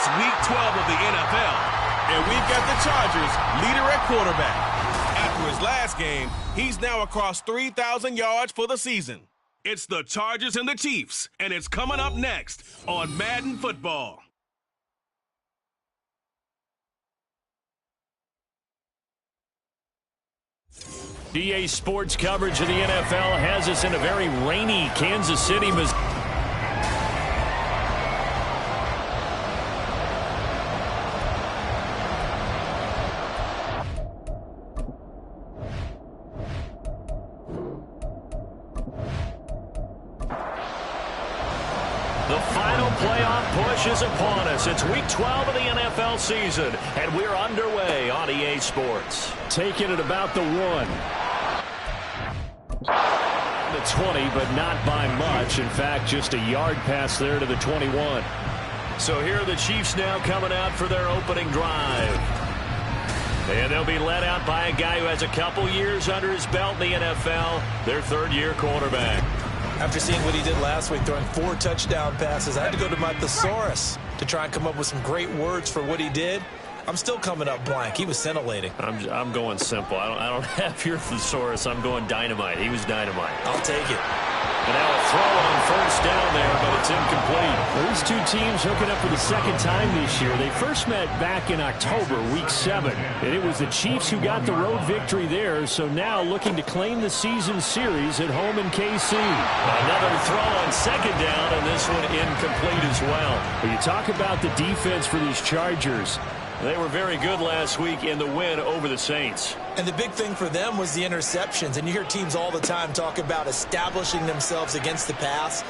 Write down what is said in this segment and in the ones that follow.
It's Week 12 of the NFL, and we've got the Chargers leader at quarterback. After his last game, he's now across 3,000 yards for the season. It's the Chargers and the Chiefs, and it's coming up next on Madden Football. EA Sports coverage of the NFL has us in a very rainy Kansas City, Missouri. The final playoff push is upon us. It's Week 12 of the NFL season, and we're underway on EA Sports. Taking it about the 1. The 20, but not by much. In fact, just a yard pass there to the 21. So here are the Chiefs now coming out for their opening drive. And they'll be led out by a guy who has a couple years under his belt in the NFL, their third-year quarterback. After seeing what he did last week, throwing 4 touchdown passes, I had to go to my thesaurus to try and come up with some great words for what he did. I'm still coming up blank. He was scintillating. I'm going simple. I don't have your thesaurus. I'm going dynamite. He was dynamite. I'll take it. And now a throw on first down there, but it's incomplete. Well, these two teams hooking up for the second time this year. They first met back in October, Week 7. And it was the Chiefs who got the road victory there, so now looking to claim the season series at home in KC. Another throw on second down, and this one incomplete as well. When you talk about the defense for these Chargers, they were very good last week in the win over the Saints. And the big thing for them was the interceptions. And you hear teams all the time talk about establishing themselves against the pass,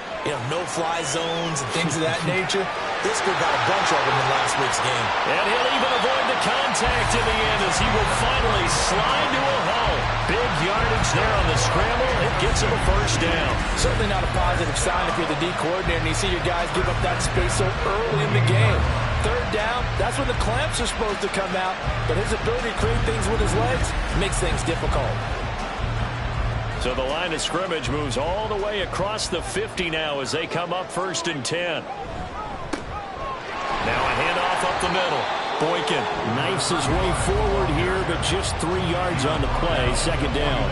no-fly zones and things of that nature. This group got a bunch of them in last week's game. And he'll even avoid the contact in the end as he will finally slide to a hole. Big yardage there on the scramble. It gets him a first down. Certainly not a positive sign if you're the D coordinator and you see your guys give up that space so early in the game. Third down, that's when the clamps are supposed to come out, but his ability to create things with his legs makes things difficult. So the line of scrimmage moves all the way across the 50 now as they come up 1st and 10. Now a handoff up the middle. Boykin knifes his way forward here, but just 3 yards on the play, second down.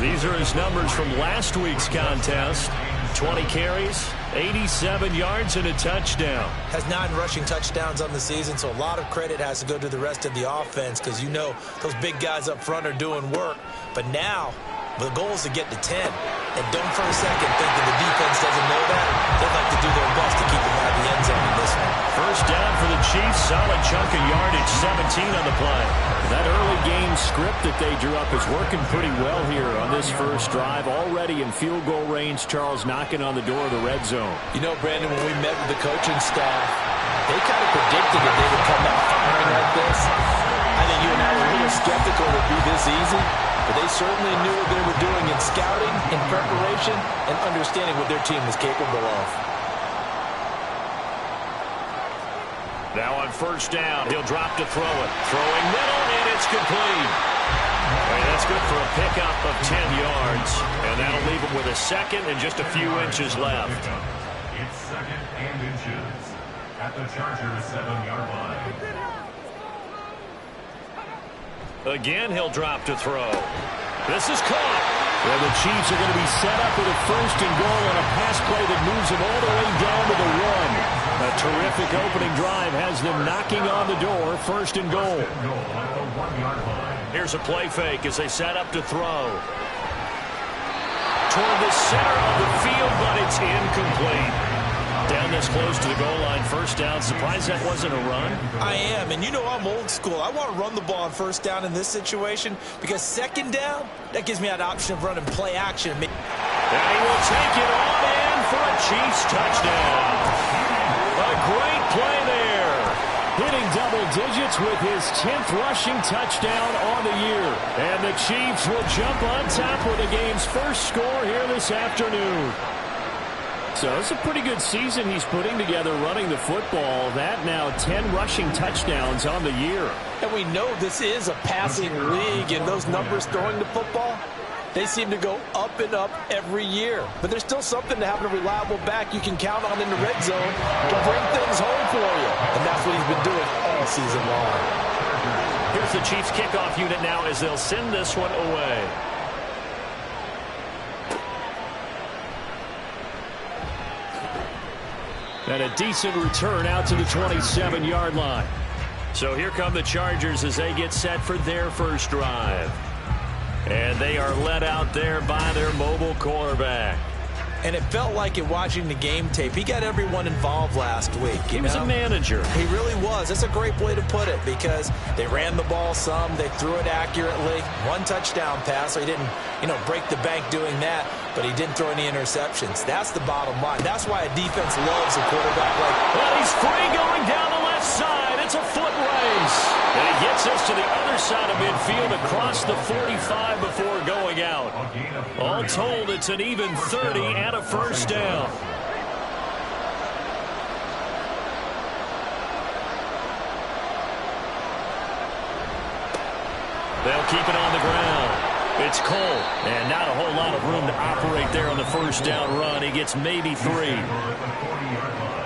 These are his numbers from last week's contest. 20 carries, 87 yards, and a touchdown. Has 9 rushing touchdowns on the season, so a lot of credit has to go to the rest of the offense because those big guys up front are doing work. But now, the goal is to get to 10. And don't for a second think that the defense doesn't know that. They'd like to do their best to keep them out of the end zone in this one. First down for the Chiefs. Solid chunk of yardage, 17 on the play. That early game script that they drew up is working pretty well here on this first drive. Already in field goal range, Charles knocking on the door of the red zone. Brandon, when we met with the coaching staff, they kind of predicted that they would come out firing like this. I think you and I were a little skeptical it would be this easy, but they certainly knew what they were doing in scouting, in preparation, and understanding what their team was capable of. Now on first down, he'll drop to throw it. Throwing middle, and it's complete. That's good for a pickup of 10 yards, and that'll leave him with a second and just a few inches left. It's second and inches at the Chargers' 7-yard line. Again, he'll drop to throw. This is caught. Well, the Chiefs are going to be set up with a 1st and goal on a pass play that moves them all the way down to the 1. A terrific opening drive has them knocking on the door, 1st and goal. Here's a play fake as they set up to throw. Toward the center of the field, but it's incomplete. Down this close to the goal line, first down. Surprised that wasn't a run? I am, and I'm old school. I want to run the ball on first down in this situation because second down, that gives me that option of running play action. And he will take it on in for a Chiefs touchdown. A great play there. Hitting double digits with his 10th rushing touchdown on the year. And the Chiefs will jump on top with the game's first score here this afternoon. So it's a pretty good season he's putting together running the football. That now 10 rushing touchdowns on the year. And we know this is a passing league, and those numbers throwing the football, They seem to go up and up every year. But there's still something to having a reliable back you can count on in the red zone to bring things home for you. And that's what he's been doing all season long. Here's the Chiefs kickoff unit now as they'll send this one away. And a decent return out to the 27-yard line. So here come the Chargers as they get set for their first drive. And they are led out there by their mobile quarterback. And it felt like it watching the game tape. He got everyone involved last week. He was a manager. He really was. That's a great way to put it because they ran the ball some. They threw it accurately. One touchdown pass, so he didn't, break the bank doing that, but he didn't throw any interceptions. That's the bottom line. That's why a defense loves a quarterback like that. Well, he's free going down the left side. It's a foot race. And he gets us to the other side of midfield across the 45 before going out. All told, it's an even 30 and a first down. They'll keep it on the ground. It's Cole, and not a whole lot of room to operate there on the first down run. He gets maybe 3.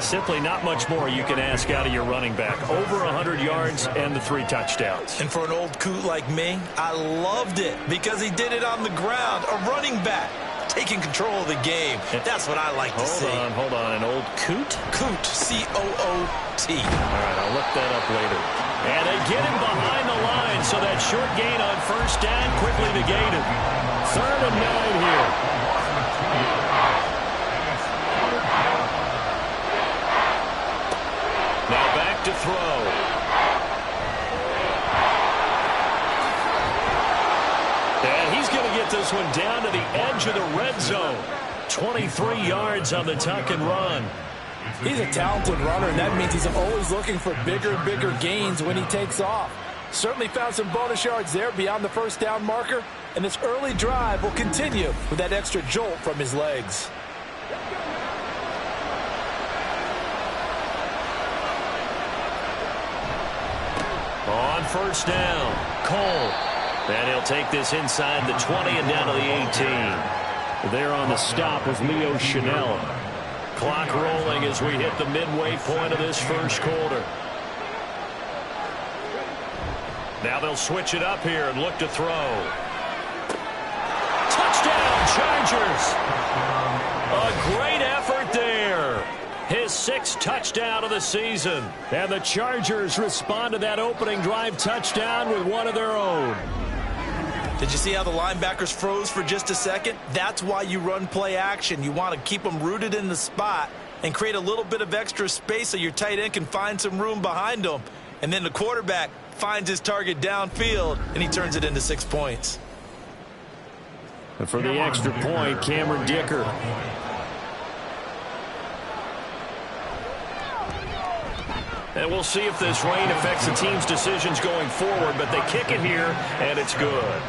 Simply not much more you can ask out of your running back. Over 100 yards and the 3 touchdowns. And for an old coot like me, I loved it because he did it on the ground. A running back taking control of the game. That's what I like to see. Hold on. An old coot? Coot, C-O-O-T. All right, I'll look that up later. And they get him behind the line, so that short gain on first down quickly negated. 3rd and 9 here. Now back to throw. And he's going to get this one down to the edge of the red zone. 23 yards on the tuck and run. He's a talented runner, and that means he's always looking for bigger and bigger gains when he takes off. Certainly found some bonus yards there beyond the first down marker, and this early drive will continue with that extra jolt from his legs. On first down, Cole. And he'll take this inside the 20 and down to the 18. There on the stop with Leo Chanel. Clock rolling as we hit the midway point of this first quarter. Now they'll switch it up here and look to throw. Touchdown, Chargers! A great effort there. His 6th touchdown of the season. And the Chargers respond to that opening drive touchdown with one of their own. Did you see how the linebackers froze for just a second? That's why you run play action. You want to keep them rooted in the spot and create a little bit of extra space so your tight end can find some room behind them. And then the quarterback finds his target downfield, and he turns it into 6 points. And for the extra point, Cameron Dicker. And we'll see if this rain affects the team's decisions going forward, but they kick it here, and it's good.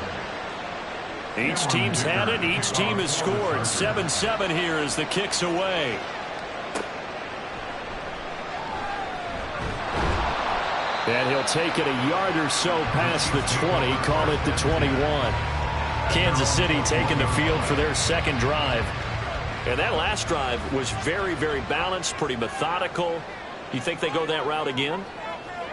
Each team's had it. Each team has scored. 7-7 here as the kick's away. And he'll take it a yard or so past the 20, call it the 21. Kansas City taking the field for their second drive. And that last drive was very, very balanced, pretty methodical. You think they go that route again?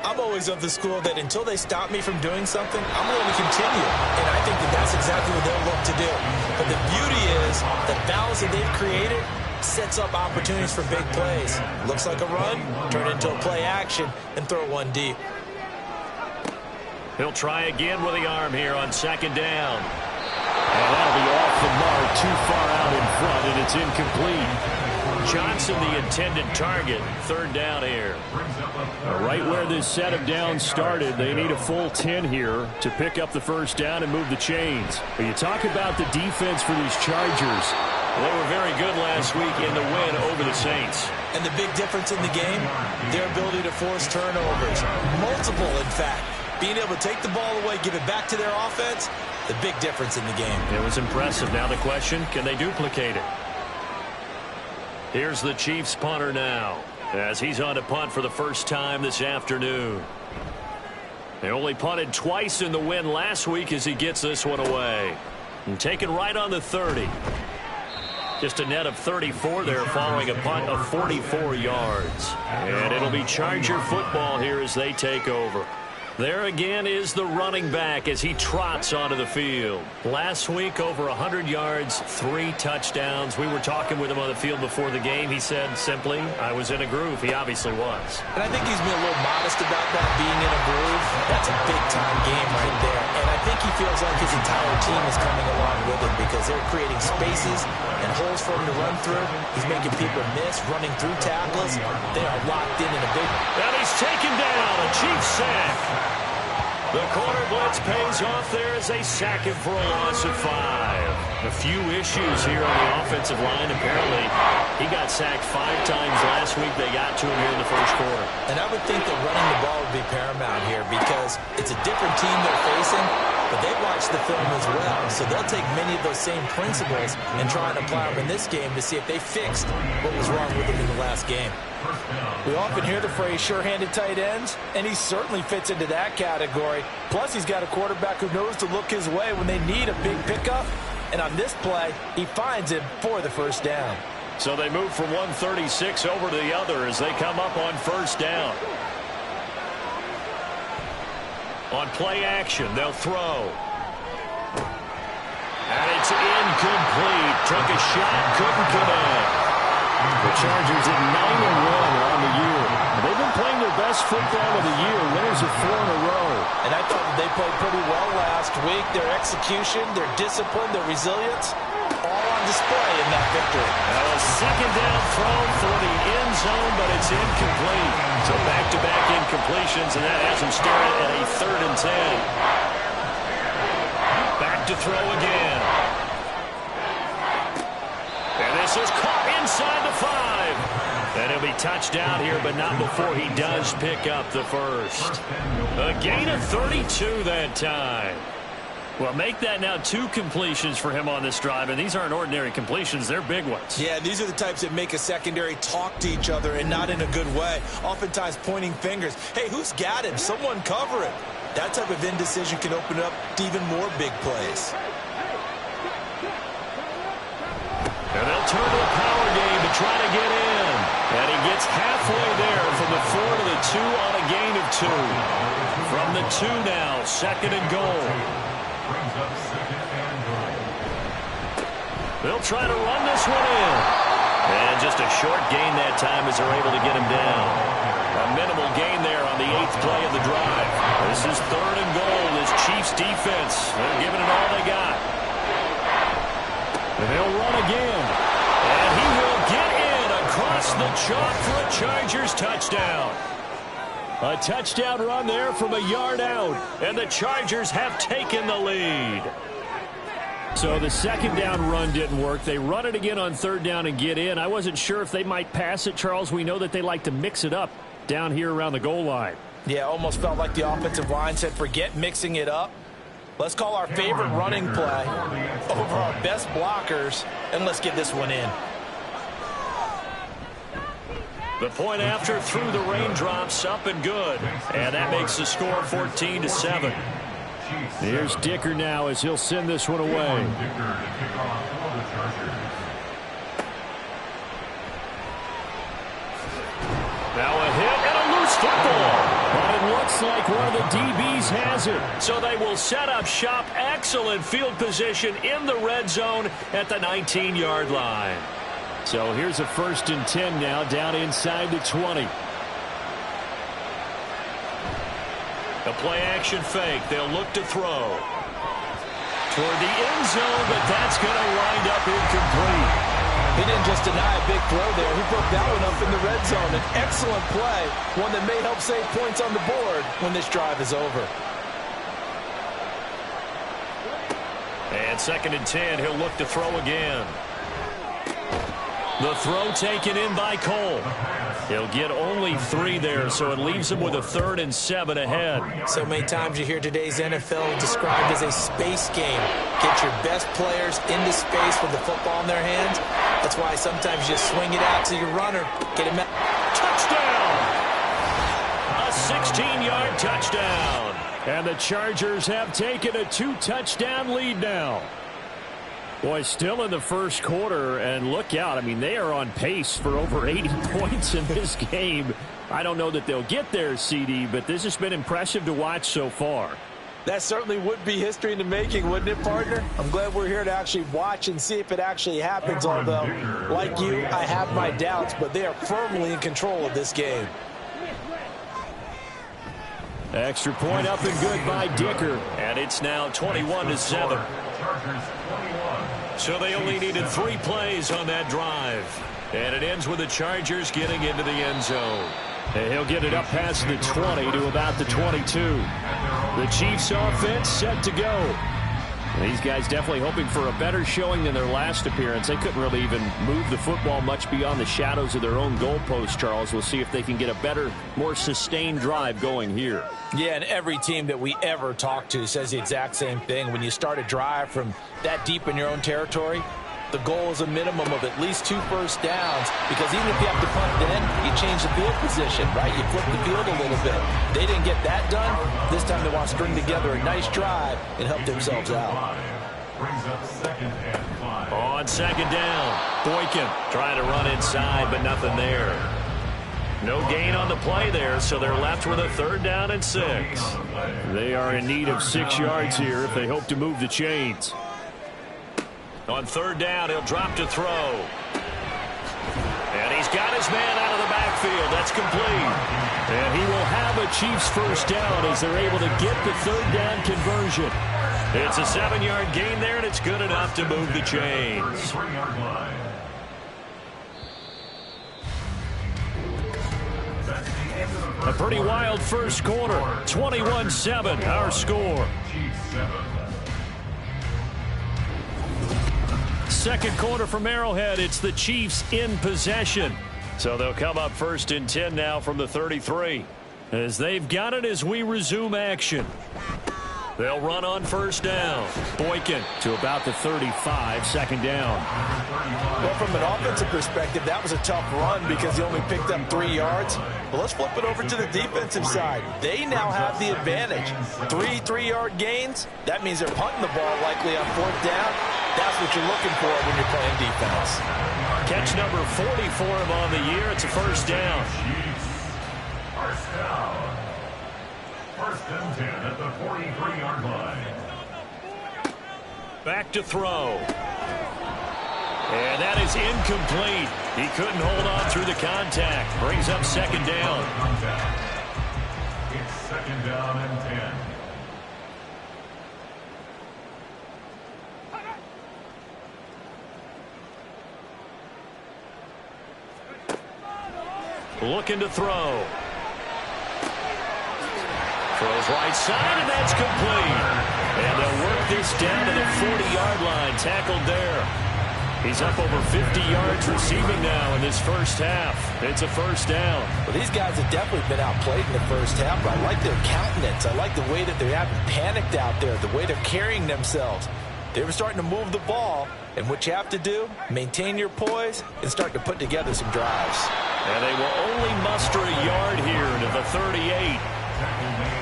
I'm always of the school that until they stop me from doing something, I'm going to continue. And I think that that's exactly what they'll look to do. But the beauty is the balance that they've created sets up opportunities for big plays. Looks like a run, turn it into a play action, and throw one deep. He'll try again with the arm here on 2nd down. And that'll be off the mark, too far out in front, and it's incomplete. Johnson, the intended target. 3rd down here. Right where this set of downs started, they need a full 10 here to pick up the first down and move the chains. But you talk about the defense for these Chargers. They were very good last week in the win over the Saints. And the big difference in the game, their ability to force turnovers. Multiple, in fact. Being able to take the ball away, give it back to their offense, the big difference in the game. It was impressive. Now the question, can they duplicate it? Here's the Chiefs punter now, as he's on to punt for the first time this afternoon. They only punted twice in the win last week as he gets this one away. And taken right on the 30. Just a net of 34 there following a punt of 44 yards. And it'll be Charger football here as they take over. There again is the running back as he trots onto the field. Last week, over 100 yards, 3 touchdowns. We were talking with him on the field before the game. He said simply, I was in a groove. He obviously was. And I think he's been a little modest about that, being in a groove. That's a big-time game right there. And I think he feels like his entire team is coming along with him because they're creating spaces and holes for him to run through. He's making people miss, running through tackles. They are locked in a big one. And he's taken down, a Chiefs sack. The corner blitz pays off there as they sack him for a loss of 5. A few issues here on the offensive line. Apparently, he got sacked 5 times last week. They got to him here in the first quarter. And I would think that running the ball would be paramount here because it's a different team they're facing, but they watch the film as well. So they'll take many of those same principles and try and apply them in this game to see if they fixed what was wrong with them in the last game. We often hear the phrase sure-handed tight ends, and he certainly fits into that category. Plus, he's got a quarterback who knows to look his way when they need a big pickup. And on this play, he finds him for the first down. So they move from 136 over to the other as they come up on first down. On play action, they'll throw. And it's incomplete. Took a shot, couldn't connect. The Chargers at 9-1 on the year. They've been playing their best football of the year. Winners of 4 in a row. And I thought that they played pretty well last week. Their execution, their discipline, their resilience, all on display in that victory. Now a second down throw for the end zone, but it's incomplete. So back-to-back incompletions, and that has them staring at a 3rd and 10. Back to throw again. And this is caught inside the 5. And he'll be touched down here, but not before he does pick up the first. A gain of 32 that time. Well, make that now 2 completions for him on this drive, and these aren't ordinary completions. They're big ones. Yeah, these are the types that make a secondary talk to each other and not in a good way. Oftentimes pointing fingers. Hey, who's got him? Someone cover it. That type of indecision can open up to even more big plays. And they'll turn to a power game to try to get in. And he gets halfway there from the 4 to the 2 on a gain of 2. From the 2 now, 2nd and goal. They'll try to run this one in. And just a short gain that time as they're able to get him down. A minimal gain there on the 8th play of the drive. This is 3rd and goal. This Chiefs defense, they're giving it all they got. And they'll run again. And he will get in across the chalk for a Chargers touchdown. A touchdown run there from a yard out. And the Chargers have taken the lead. So the second down run didn't work. They run it again on 3rd down and get in. I wasn't sure if they might pass it, Charles. We know that they like to mix it up down here around the goal line. Yeah, almost felt like the offensive line said, forget mixing it up. Let's call our favorite running play over our best blockers, and let's get this one in. The point after through the raindrops, up and good. And that makes the score 14-7. Here's Dicker now as he'll send this one away. Now a hit and a loose football. But it looks like one of the DBs has it. So they will set up shop. Excellent field position in the red zone at the 19-yard line. So here's a 1st and 10 now down inside the 20. The play action fake. They'll look to throw. Toward the end zone, but that's going to wind up incomplete. He didn't just deny a big throw there. He broke that one up in the red zone. An excellent play, one that may help save points on the board when this drive is over. And 2nd and 10, he'll look to throw again. The throw taken in by Cole. He'll get only 3 there, so it leaves him with a 3rd and 7 ahead. So many times you hear today's NFL described as a space game. Get your best players into space with the football in their hands. That's why sometimes you swing it out to your runner. Get him out. Touchdown! A 16-yard touchdown. And the Chargers have taken a 2-touchdown lead now. Boy, still in the first quarter, and look out. I mean, they are on pace for over 80 points in this game. I don't know that they'll get there, CD, but this has been impressive to watch so far. That certainly would be history in the making, wouldn't it, partner? I'm glad we're here to actually watch and see if it actually happens, although, like you, I have my doubts, but they are firmly in control of this game. Extra point up and good by Dicker. And it's now 21-7. So they only needed 3 plays on that drive. And it ends with the Chargers getting into the end zone. And he'll get it up past the 20 to about the 22. The Chiefs offense set to go. These guys definitely hoping for a better showing than their last appearance. They couldn't really even move the football much beyond the shadows of their own goalpost, Charles. We'll see if they can get a better, more sustained drive going here. Yeah, and every team that we ever talk to says the exact same thing. When you start a drive from that deep in your own territory, the goal is a minimum of at least 2 first downs, because even if you have to punt then, you change the field position, right? You flip the field a little bit. They didn't get that done. This time they want to string together a nice drive and help themselves out. On second down, Boykin trying to run inside, but nothing there. No gain on the play there, so they're left with a 3rd down and 6. They are in need of 6 yards here if they hope to move the chains. On 3rd down, he'll drop to throw. And he's got his man out of the backfield. That's complete. And he will have a Chiefs first down as they're able to get the 3rd down conversion. It's a 7-yard gain there, and it's good enough to move the chains. A pretty wild first quarter. 21-7, our score. Second quarter from Arrowhead, it's the Chiefs in possession. So they'll come up 1st and 10 now from the 33. As they've got it as we resume action. They'll run on 1st down. Boykin to about the 35, 2nd down. Well, from an offensive perspective, that was a tough run because he only picked up 3 yards. But let's flip it over to the defensive side. They now have the advantage. 3 3-yard gains. That means they're punting the ball likely on 4th down. That's what you're looking for when you're playing defense. Catch number 40 for him on the year. It's a 1st down. First down. 1st and 10 at the 43-yard line. Back to throw. And that is incomplete. He couldn't hold on through the contact. Brings up 2nd down. It's 2nd down and 10. Looking to throw. Throws right side, and that's complete. And they'll work this down to the 40-yard line. Tackled there. He's up over 50 yards receiving now in this first half. It's a 1st down. Well, these guys have definitely been outplayed in the first half, but I like their countenance. I like the way that they haven't panicked out there, the way they're carrying themselves. They were starting to move the ball, and what you have to do, maintain your poise and start to put together some drives. And they will only muster a yard here to the 38.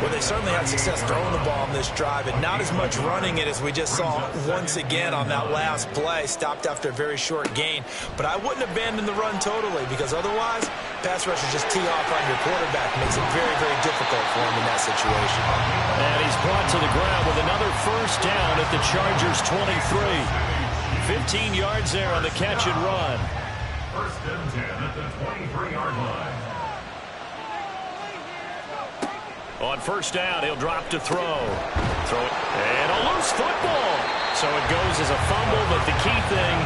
Well, they certainly had success throwing the ball on this drive, and not as much running it as we just saw once again on that last play. Stopped after a very short gain. But I wouldn't abandon the run totally, because otherwise, pass rushers just tee off on your quarterback. Makes it very, very difficult for him in that situation. And he's brought to the ground with another 1st down at the Chargers' 23. 15 yards there on the catch and run. 1st and 10 at the 23-yard line. On 1st down, he'll drop to throw. Throw it. And a loose football. So it goes as a fumble, but the key thing,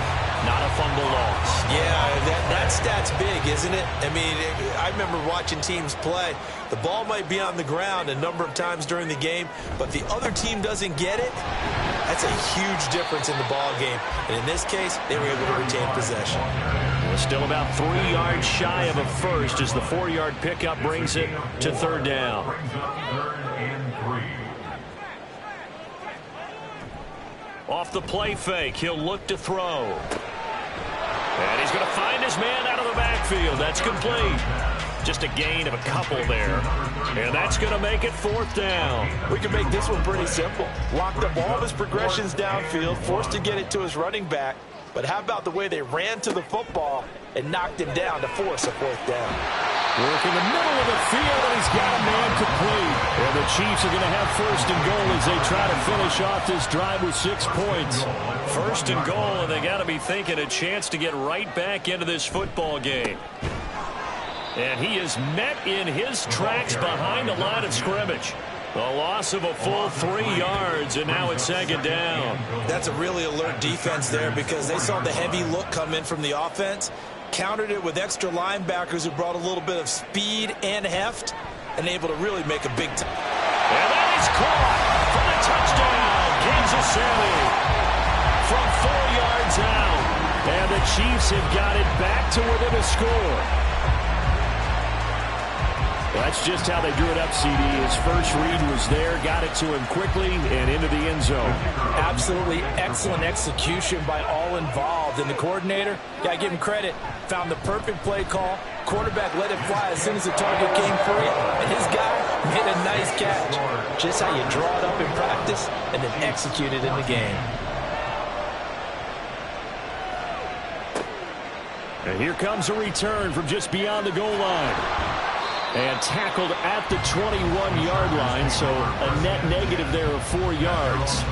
not a fumble loss. Yeah, that stat's big, isn't it? I mean, I remember watching teams play. The ball might be on the ground a number of times during the game, but the other team doesn't get it. That's a huge difference in the ball game. And in this case, they were able to retain possession. Well, still about 3 yards shy of a first as the 4-yard pickup brings it to 3rd down. Brings up 3rd and 3. Off the play fake, he'll look to throw. And he's going to find his man out of the backfield. That's complete. Just a gain of a couple there. And that's going to make it 4th down. We can make this one pretty simple. Locked up all of his progressions downfield, forced to get it to his running back. But how about the way they ran to the football and knocked him down to force a 4th down? Work in the middle of the field, and he's got a man complete. And the Chiefs are going to have 1st and goal as they try to finish off this drive with 6 points. 1st and goal, and they got to be thinking a chance to get right back into this football game. And he is met in his tracks behind the line of scrimmage. A loss of a full 3 yards, and now it's 2nd down. That's a really alert defense there because they saw the heavy look come in from the offense, countered it with extra linebackers who brought a little bit of speed and heft, and able to really make a big time. And that is caught for the touchdown. Kansas City from 4 yards out. And the Chiefs have got it back to within a score. That's just how they drew it up, CD. His first read was there, got it to him quickly, and into the end zone. Absolutely excellent execution by all involved. And the coordinator, got to give him credit, found the perfect play call. Quarterback let it fly as soon as the target came free. And his guy made a nice catch. Just how you draw it up in practice and then execute it in the game. And here comes a return from just beyond the goal line. And tackled at the 21-yard line, so a net negative there of 4 yards.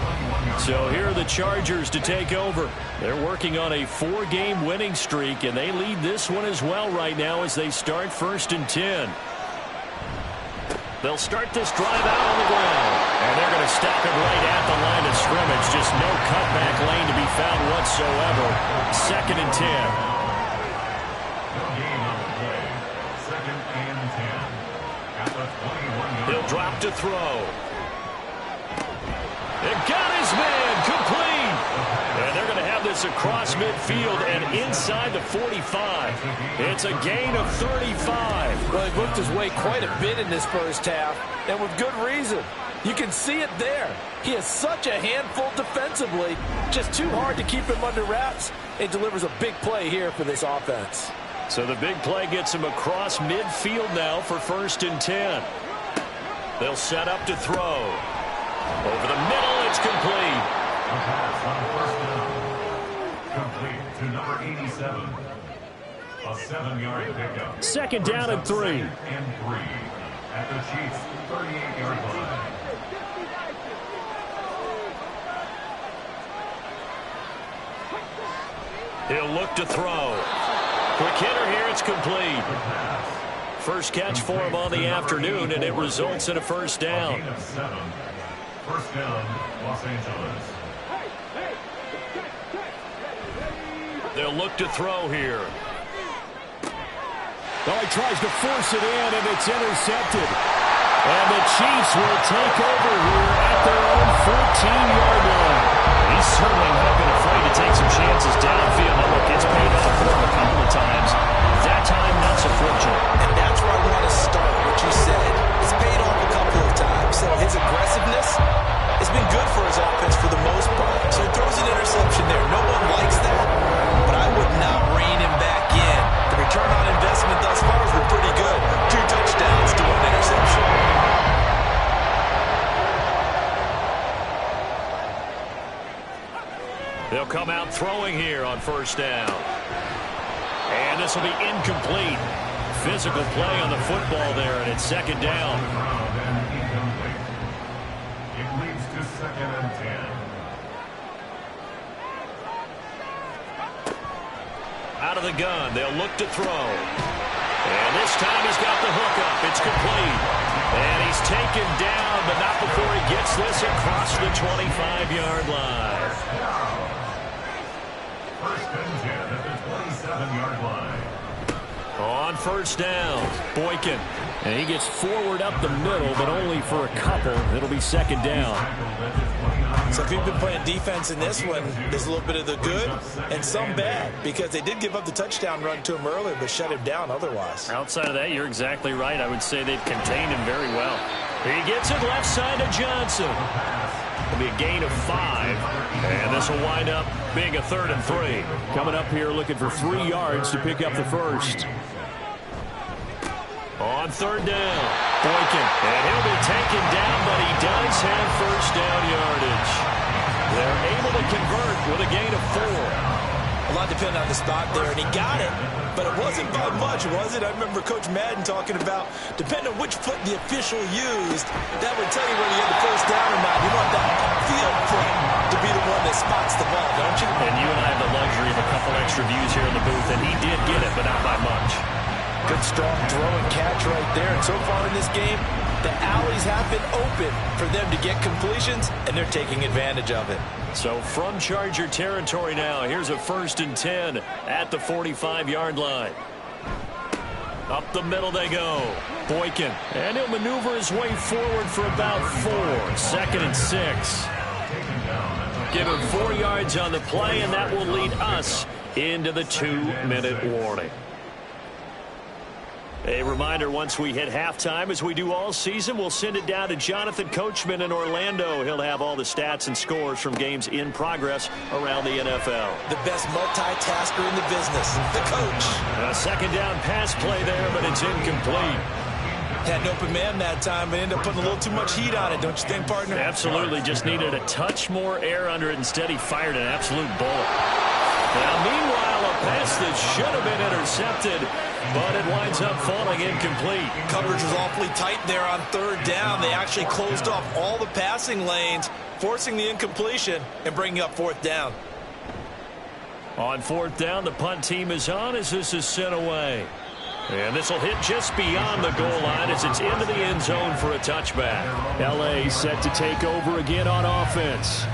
So here are the Chargers to take over. They're working on a 4-game winning streak, and they lead this one as well right now as they start 1st and 10. They'll start this drive out on the ground. And they're going to stop it right at the line of scrimmage. Just no cutback lane to be found whatsoever. 2nd and 10. He'll drop to throw. And got his man complete. And they're going to have this across midfield and inside the 45. It's a gain of 35. Well, he worked his way quite a bit in this first half, and with good reason. You can see it there. He is such a handful defensively. Just too hard to keep him under wraps. He delivers a big play here for this offense. So the big play gets him across midfield now for 1st and 10. They'll set up to throw. Over the middle, it's complete. A pass on 1st down. Complete to number 87. A 7-yard pickup. 2nd down and 3. 2nd and 3 at the Chiefs' 38-yard line. He'll look to throw. Quick hitter here, it's complete. First catch for him on the afternoon, and it results in a 1st down. 1st down, Los Angeles. They'll look to throw here. Well, he tries to force it in, and it's intercepted. And the Chiefs will take over here at their own 14-yard line. He's certainly not been afraid to take some chances downfield. And look, it's paid off for him a couple of times. That time, not so fortunate. And that's where I want to start what you said. It's paid off a couple of times. So his aggressiveness has been good for his offense for the most part. So he throws an interception there. No one likes that, but I would not rein him back in. The return on investment thus far has been pretty good. 2 touchdowns to 1 interception. They'll come out throwing here on 1st down. And this will be incomplete. Physical play on the football there, and it's 2nd down. It leads to 2nd and 10. Out of the gun, they'll look to throw. And this time he's got the hook up. It's complete. And he's taken down, but not before he gets this across the 25-yard line. 1st and 10 at the 27-yard line. On 1st down, Boykin. And he gets forward up the middle, but only for a couple. It'll be 2nd down. So if you've been playing defense in this one, there's a little bit of the good and some bad, because they did give up the touchdown run to him earlier, but shut him down otherwise. Outside of that, you're exactly right. I would say they've contained him very well. He gets it left side to Johnson. It'll be a gain of 5, and this will wind up being a 3rd and 3. Coming up here looking for 3 yards to pick up the first. On third down, Boykin. And he'll be taken down, but he does have first down yardage. They're able to convert with a gain of 4. A lot depended on the spot there, and he got it, but it wasn't by much, was it? I remember Coach Madden talking about, depending on which foot the official used, that would tell you whether you had the first down or not. You want that field foot to be the one that spots the ball, don't you? And you and I have the luxury of a couple extra views here in the booth, and he did get it, but not by much. Good, strong throw and catch right there. And so far in this game, the alleys have been open for them to get completions, and they're taking advantage of it. So from Charger territory now, here's a 1st and 10 at the 45-yard line. Up the middle they go. Boykin. And he'll maneuver his way forward for about 4. 2nd and 6. Give him 4 yards on the play, and that will lead us into the 2-minute warning. A reminder, once we hit halftime, as we do all season, we'll send it down to Jonathan Coachman in Orlando. He'll have all the stats and scores from games in progress around the NFL. The best multitasker in the business, the coach. A 2nd down pass play there, but it's incomplete. Had an open man that time, but ended up putting a little too much heat on it, don't you think, partner? Absolutely, just needed a touch more air under it. Instead, he fired an absolute bullet. Now, meanwhile, a pass that should have been intercepted, but it winds up falling incomplete. Coverage was awfully tight there on 3rd down. They actually closed off all the passing lanes, forcing the incompletion and bringing up 4th down. On 4th down, the punt team is on as this is sent away. And this will hit just beyond the goal line as it's into the end zone for a touchback. L.A. set to take over again on offense.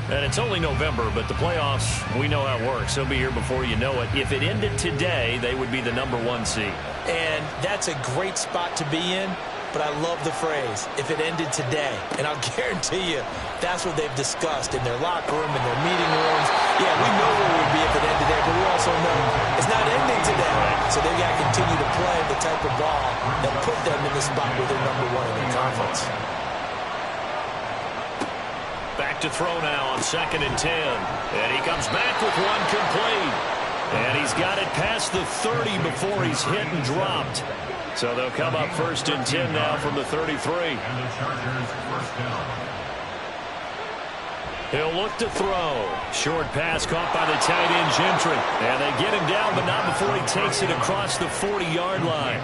And it's only November, but the playoffs, we know how it works. They'll be here before you know it. If it ended today, they would be the number 1 seed. And that's a great spot to be in, but I love the phrase, if it ended today. And I'll guarantee you, that's what they've discussed in their locker room, in their meeting rooms. Yeah, we know where we'd be if it ended today, but we also know it's not ending today. So they've got to continue to play the type of ball that put them in the spot where they're number 1 in the conference. Back to throw now on 2nd and 10. And he comes back with one complete. And he's got it past the 30 before he's hit and dropped. So they'll come up 1st and 10 now from the 33. And the Chargers first down. He'll look to throw. Short pass caught by the tight end Gentry. And they get him down, but not before he takes it across the 40-yard line.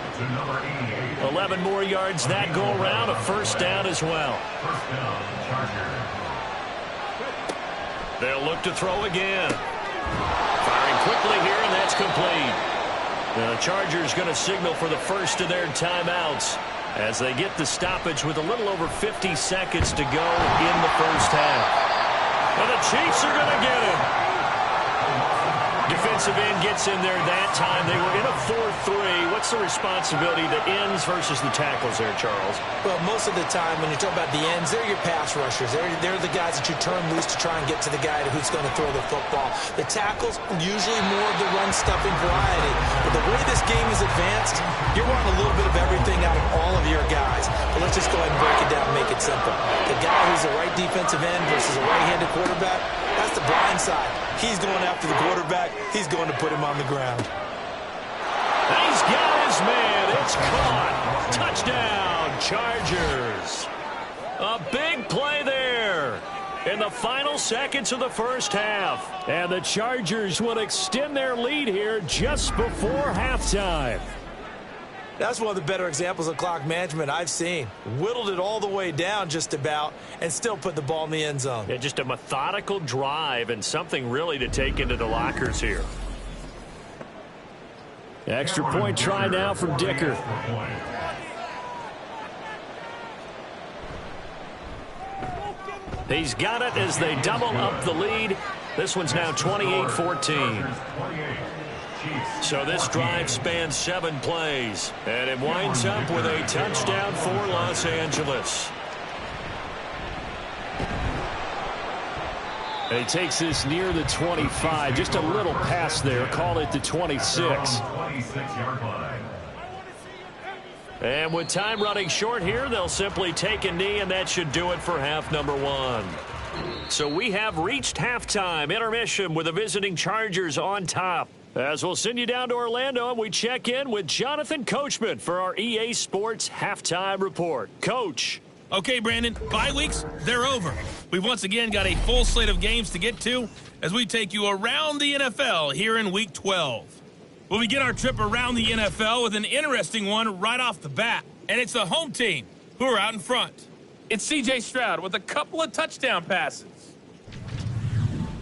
11 more yards that go around. A 1st down as well. First down, Chargers. They'll look to throw again. Firing quickly here, and that's complete. The Chargers going to signal for the first of their timeouts as they get the stoppage with a little over 50 seconds to go in the first half. And the Chiefs are going to get him. Defensive end gets in there that time. They were in a 4-3. What's the responsibility, the ends versus the tackles there, Charles? Well, most of the time when you talk about the ends, they're your pass rushers. They're the guys that you turn loose to try and get to the guy who's going to throw the football. The tackles, usually more of the run-stuffing variety. But the way this game is advanced, you're wanting a little bit of everything out of all of your guys. But let's just go ahead and break it down and make it simple. The guy who's a right defensive end versus a right-handed quarterback, that's the blind side. He's going after the quarterback. He's going to put him on the ground. He's got his man. It's caught. Touchdown, Chargers. A big play there in the final seconds of the first half. And the Chargers will extend their lead here just before halftime. That's one of the better examples of clock management I've seen. Whittled it all the way down just about and still put the ball in the end zone. Yeah, just a methodical drive and something really to take into the lockers here. Extra point try now from Dicker. He's got it as they double up the lead. This one's now 28-14. So this drive spans 7 plays, and it winds up with a touchdown for Los Angeles. And he takes this near the 25. Just a little pass there. Call it the 26. And with time running short here, they'll simply take a knee, and that should do it for half number 1. So we have reached halftime. Intermission with the visiting Chargers on top. As we'll send you down to Orlando, and we check in with Jonathan Coachman for our EA Sports Halftime Report. Coach. Okay, Brandon, bye weeks, they're over. We've once again got a full slate of games to get to as we take you around the NFL here in Week 12. We'll begin our trip around the NFL with an interesting one right off the bat, and it's the home team who are out in front. It's C.J. Stroud with a couple of touchdown passes.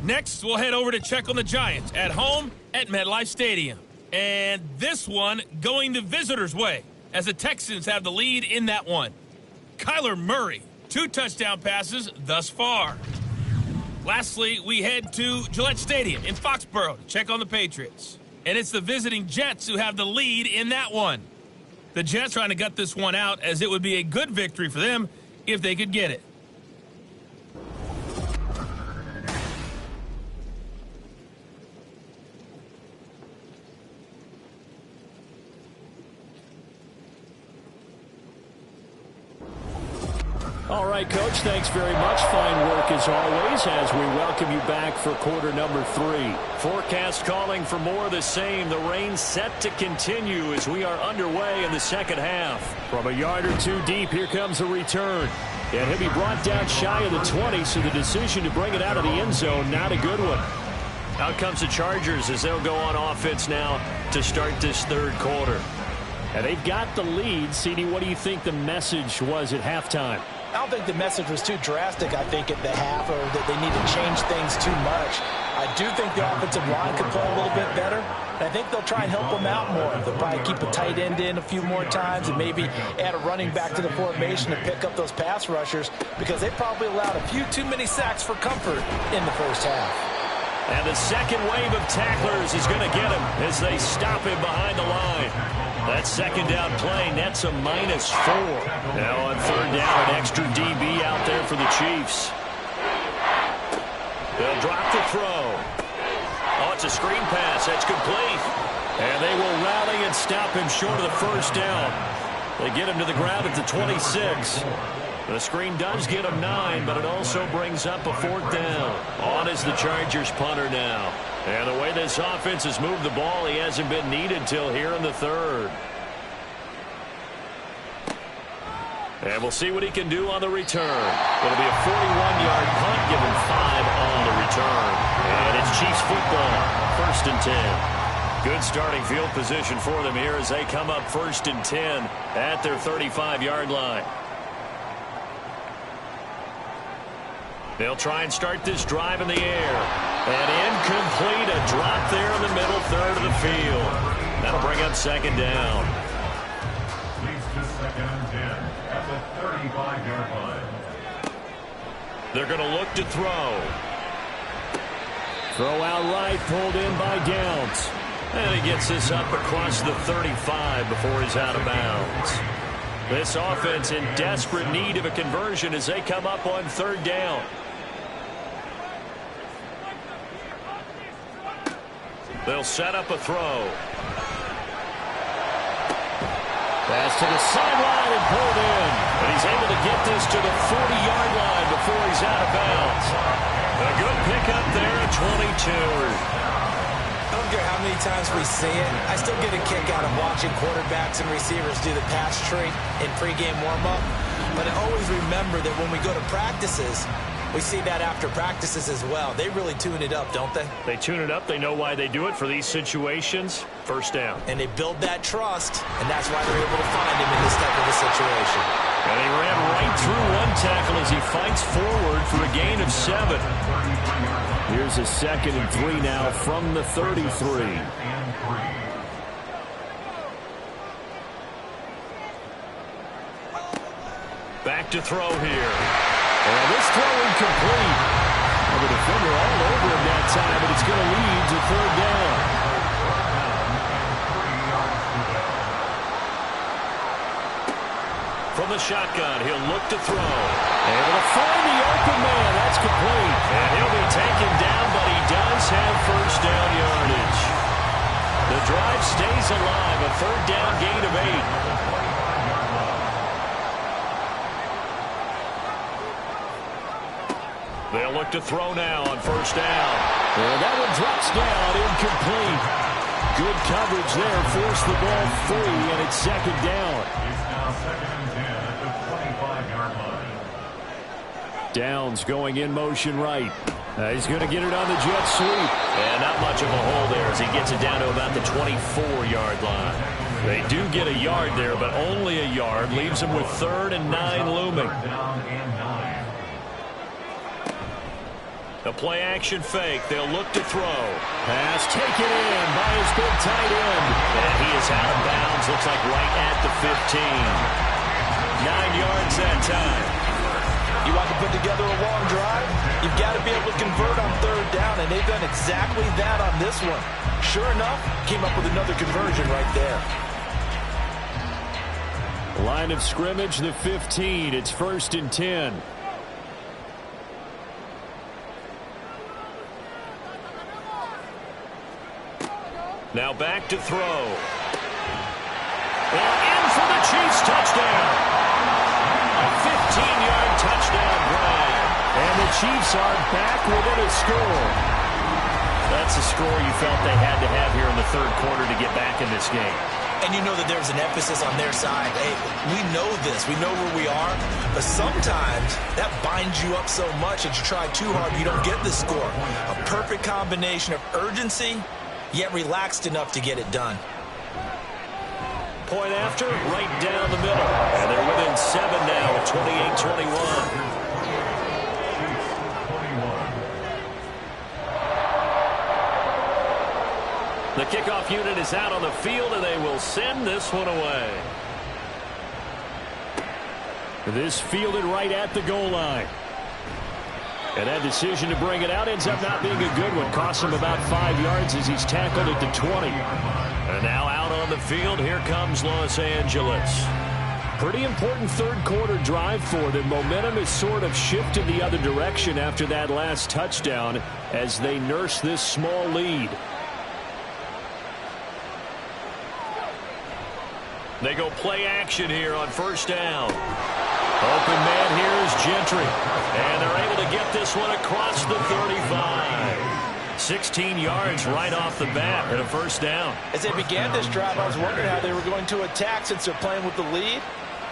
Next, we'll head over to check on the Giants at home at MetLife Stadium. And this one going the visitors' way as the Texans have the lead in that one. Kyler Murray, 2 touchdown passes thus far. Lastly, we head to Gillette Stadium in Foxborough to check on the Patriots. And it's the visiting Jets who have the lead in that one. The Jets trying to gut this one out as it would be a good victory for them if they could get it. All right, Coach, thanks very much. Fine work as always as we welcome you back for quarter number 3. Forecast calling for more of the same. The rain set to continue as we are underway in the second half. From a yard or 2 deep, here comes a return. And he'll be brought down shy of the 20, so the decision to bring it out of the end zone, not a good one. Out comes the Chargers as they'll go on offense now to start this third quarter. And they've got the lead. CD, what do you think the message was at halftime? I don't think the message was too drastic, I think, at the half, or that they need to change things too much. I do think the offensive line could play a little bit better, and I think they'll try and help them out more. They'll probably keep a tight end in a few more times and maybe add a running back to the formation to pick up those pass rushers because they probably allowed a few too many sacks for comfort in the first half. And the second wave of tacklers is going to get him as they stop him behind the line. That second down play nets a -4. Now on third down, an extra DB out there for the Chiefs. They'll drop the throw. Oh, it's a screen pass. That's complete. And they will rally and stop him short of the first down. They get him to the ground at the 26. The screen does get him 9, but it also brings up a 4th down. On is the Chargers punter now. And the way this offense has moved the ball, he hasn't been needed till here in the third. And we'll see what he can do on the return. It'll be a 41-yard punt, given 5 on the return. And it's Chiefs football, 1st and 10. Good starting field position for them here as they come up 1st and 10 at their 35-yard line. They'll try and start this drive in the air. And incomplete, a drop there in the middle third of the field. That'll bring up 2nd down. Leads to 2nd and 10 at the 35-yard line. They're going to look to throw. Throw out right, pulled in by Downs. And he gets this up across the 35 before he's out of bounds. This offense in desperate need of a conversion as they come up on 3rd down. They'll set up a throw. Pass to the sideline and pulled in. And he's able to get this to the 40-yard line before he's out of bounds. A good pickup there at 22. I don't care how many times we see it. I still get a kick out of watching quarterbacks and receivers do the pass tree in pregame warm-up. But I always remember that when we go to practices, we see that after practices as well. They really tune it up, don't they? They tune it up. They know why they do it for these situations. 1st down. And they build that trust, and that's why they're able to find him in this type of a situation. And he ran right through one tackle as he fights forward for a gain of 7. Here's a 2nd and 3 now from the 33. Back to throw here. And this throw incomplete. Well, the defender all over him that time, but it's going to lead to 3rd down. From the shotgun, he'll look to throw. Able to find the open man. That's complete. And he'll be taken down, but he does have 1st down yardage. The drive stays alive. A 3rd down gain of 8. They'll look to throw now on 1st down. And that one drops down, incomplete. Good coverage there. Force the ball free, and it's second down. It's now 2nd and 10 at the 25-yard line. Downs going in motion right. He's going to get it on the jet sweep. And not much of a hole there as he gets it down to about the 24-yard line. They do get a yard there, but only a yard. Leaves them with 3rd and 9 looming. Down and 9. A play-action fake. They'll look to throw. Pass taken in by his big tight end. And he is out of bounds. Looks like right at the 15. 9 yards that time. You want to put together a long drive? You've got to be able to convert on 3rd down, and they've done exactly that on this one. Sure enough, came up with another conversion right there. Line of scrimmage, the 15. It's 1st and 10. Now back to throw. Well, in for the Chiefs touchdown. A 15-yard touchdown grab. And the Chiefs are back within a score. That's a score you felt they had to have here in the 3rd quarter to get back in this game. And you know that there's an emphasis on their side. Hey, we know this. We know where we are. But sometimes that binds you up so much that you try too hard, you don't get the score. A perfect combination of urgency, yet relaxed enough to get it done. Point after, right down the middle. And they're within 7 now at 28-21. The kickoff unit is out on the field, and they will send this one away. This fielded right at the goal line. And that decision to bring it out ends up not being a good one. Costs him about 5 yards as he's tackled at the 20. And now out on the field, here comes Los Angeles. Pretty important 3rd quarter drive for them. Momentum has sort of shifted the other direction after that last touchdown as they nurse this small lead. They go play action here on 1st down. Open man here is Gentry. And they're able to get this one across the 35. 16 yards right off the bat and a 1st down. As they began this drive, I was wondering how they were going to attack since they're playing with the lead.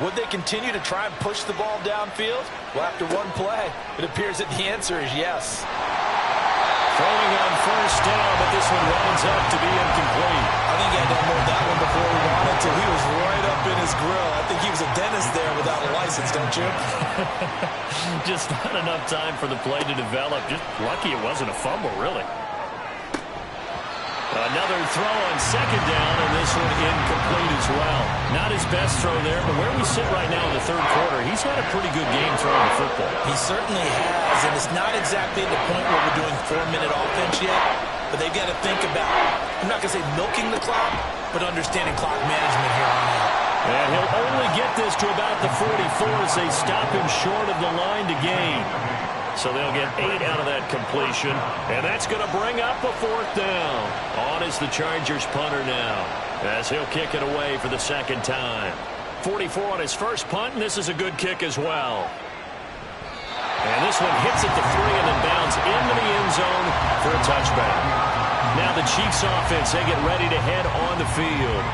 Would they continue to try and push the ball downfield? Well, after one play, it appears that the answer is yes. Throwing on 1st down, but this one winds up to be incomplete. I think he had to unload that one before he wanted to. He was right up in his grill. I think he was a dentist there without a license, don't you? Just not enough time for the play to develop. Just lucky it wasn't a fumble, really. Another throw on 2nd down, and this one incomplete as well. Not his best throw there, but where we sit right now in the 3rd quarter, he's had a pretty good game throwing the football. He certainly has, and it's not exactly the point where we're doing 4-minute offense yet, but they've got to think about, I'm not going to say milking the clock, but understanding clock management here on out. And he'll only get this to about the 44 as they stop him short of the line to gain. So they'll get 8 out of that completion, and that's going to bring up a 4th down. On is the Chargers punter now, as he'll kick it away for the 2nd time. 44 on his first punt, and this is a good kick as well. And this one hits at the 3 and then bounds into the end zone for a touchback. Now the Chiefs offense, they get ready to head on the field.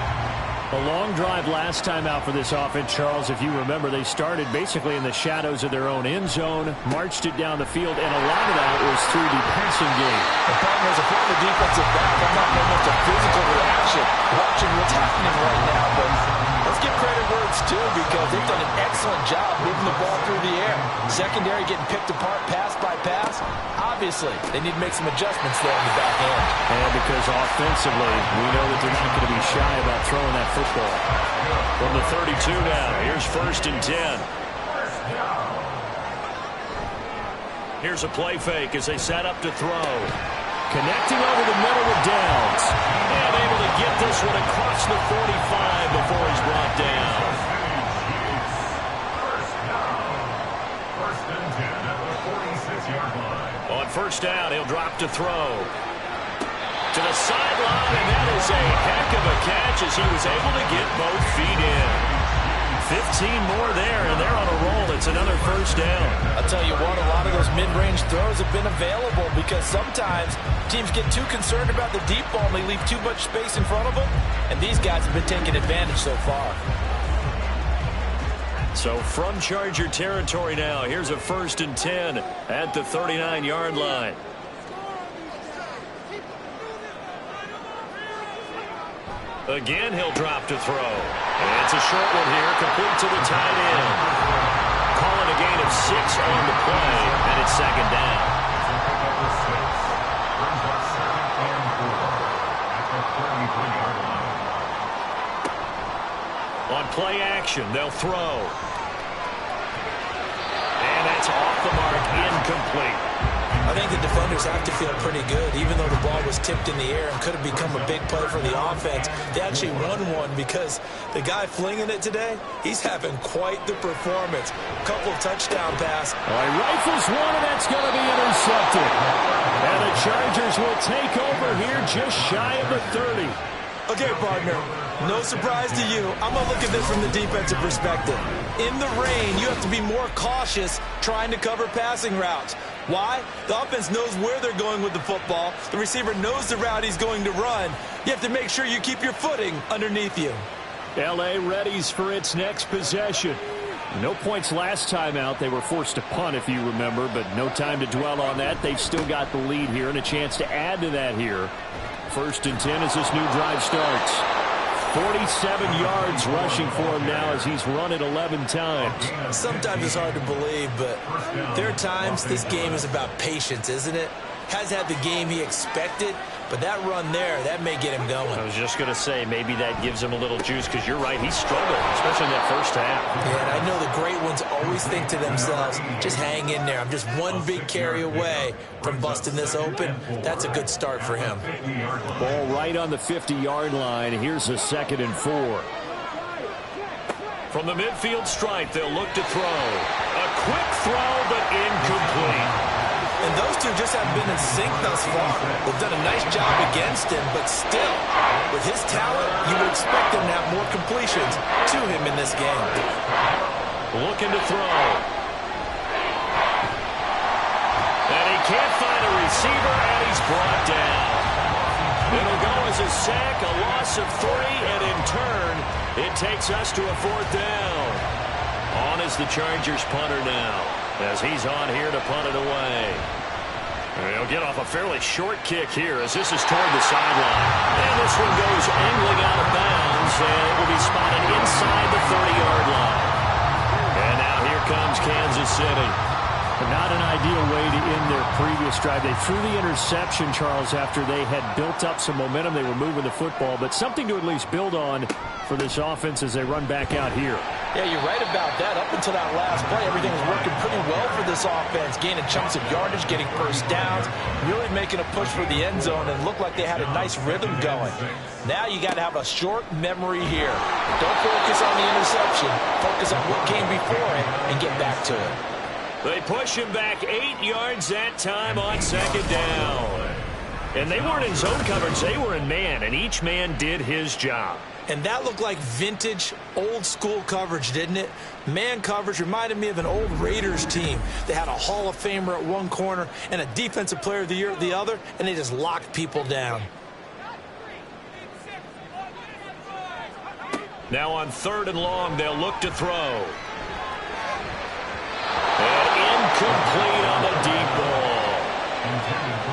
A long drive last time out for this offense, Charles. If you remember, they started basically in the shadows of their own end zone, marched it down the field, and a lot of that was through the passing game. The partners are putting the defensive back. I'm not very much a physical reaction watching what's happening right now, but let's give credit where it's due because they've done an excellent job moving the ball through the air. Secondary getting picked apart pass by pass. Obviously, they need to make some adjustments there in the back end. And because offensively, we know that they're not going to be shy about throwing that football. From the 32 now, here's 1st and 10. Here's a play fake as they set up to throw. Connecting over the middle with Downs. And able to get this one across the 45 before he's brought down. First and 10 at the 46-yard line. On 1st down, he'll drop to throw. To the sideline, and that is a heck of a catch as he was able to get both feet in. 15 more there, and they're on a roll. It's another 1st down. I'll tell you what, a lot of those mid-range throws have been available because sometimes teams get too concerned about the deep ball and they leave too much space in front of them, and these guys have been taking advantage so far. So from Charger territory now, here's a 1st and 10 at the 39-yard line. Again, he'll drop to throw. And it's a short one here, complete to the tight end. Calling a gain of 6 on the play, and it's 2nd down. On play action, they'll throw. And that's off the mark, incomplete. I think the defenders have to feel pretty good. Even though the ball was tipped in the air and could have become a big play for the offense, they actually won one because the guy flinging it today, he's having quite the performance. Couple touchdown pass. He rifles one, and that's going to be intercepted. And the Chargers will take over here just shy of the 30. Okay, partner, no surprise to you. I'm going to look at this from the defensive perspective. In the rain, you have to be more cautious trying to cover passing routes. Why? The offense knows where they're going with the football. The receiver knows the route he's going to run. You have to make sure you keep your footing underneath you. L.A. readies for its next possession. No points last time out. They were forced to punt, if you remember, but no time to dwell on that. They've still got the lead here and a chance to add to that here. 1st and 10 as this new drive starts. 47 yards rushing for him now as he's run it 11 times. Sometimes it's hard to believe, but there are times this game is about patience, isn't it? Has had the game he expected, but that run there, that may get him going. I was just going to say, maybe that gives him a little juice, because you're right, he struggled, especially in that first half. Yeah, and I know the great ones always think to themselves, just hang in there. I'm just one big carry away from busting this open. That's a good start for him. Ball right on the 50-yard line. Here's a 2nd and 4. From the midfield stripe, they'll look to throw. A quick throw, but incomplete. And those two just haven't been in sync thus far. They've done a nice job against him, but still, with his talent, you would expect him to have more completions to him in this game. Looking to throw. And he can't find a receiver, and he's brought down. It'll go as a sack, a loss of 3, and in turn, it takes us to a 4th down. On is the Chargers punter now, as he's on here to punt it away. And he'll get off a fairly short kick here as this is toward the sideline. And this one goes angling out of bounds, and it will be spotted inside the 30-yard line. And now here comes Kansas City. Not an ideal way to end their previous drive. They threw the interception, Charles, after they had built up some momentum. They were moving the football, but something to at least build on for this offense as they run back out here. Yeah, you're right about that. Up until that last play, everything was working pretty well for this offense, gaining chunks of yardage, getting first downs, really making a push for the end zone, and looked like they had a nice rhythm going. Now you got to have a short memory here. Don't focus on the interception. Focus on what came before it and get back to it. They push him back 8 yards that time on 2nd down. And they weren't in zone coverage. They were in man, and each man did his job. And that looked like vintage, old-school coverage, didn't it? Man coverage reminded me of an old Raiders team. They had a Hall of Famer at one corner and a Defensive Player of the Year at the other, and they just locked people down. Now on 3rd and long, they'll look to throw. And incomplete on the deep ball.